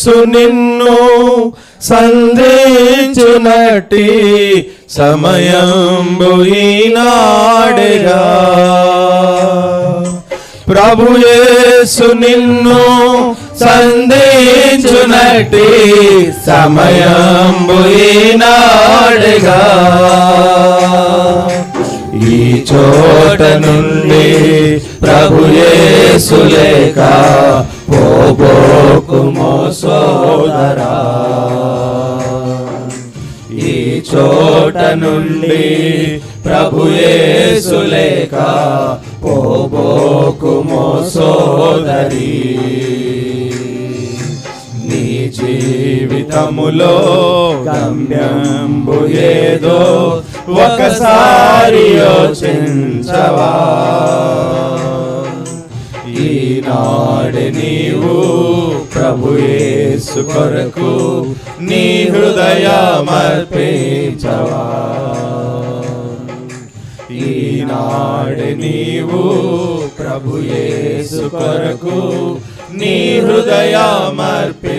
యేసు నిన్ను సంధించునట్టి సమయంబు ఈనాడేగా. ప్రభు యేసు నిన్ను సంధించునట్టి సమయంబు ఈనాడేగా. ఈ చోట నుండి ప్రభు యేసు లేక పోబోకుమో సోదరా. ఈ చోట నుండి ప్రభు యేసు లేక పోబోకుమో సోదరి. నీ జీవితములో గమ్యంబు ఏదో ఒకసారి యోచించవా. ఈనాడు నీవు ప్రభు యేసు కొరకు నీ హృదయమర్పించవా. ఈనాడు నీవు ప్రభు యేసు కొరకు నీ హృదయమర్పించవా.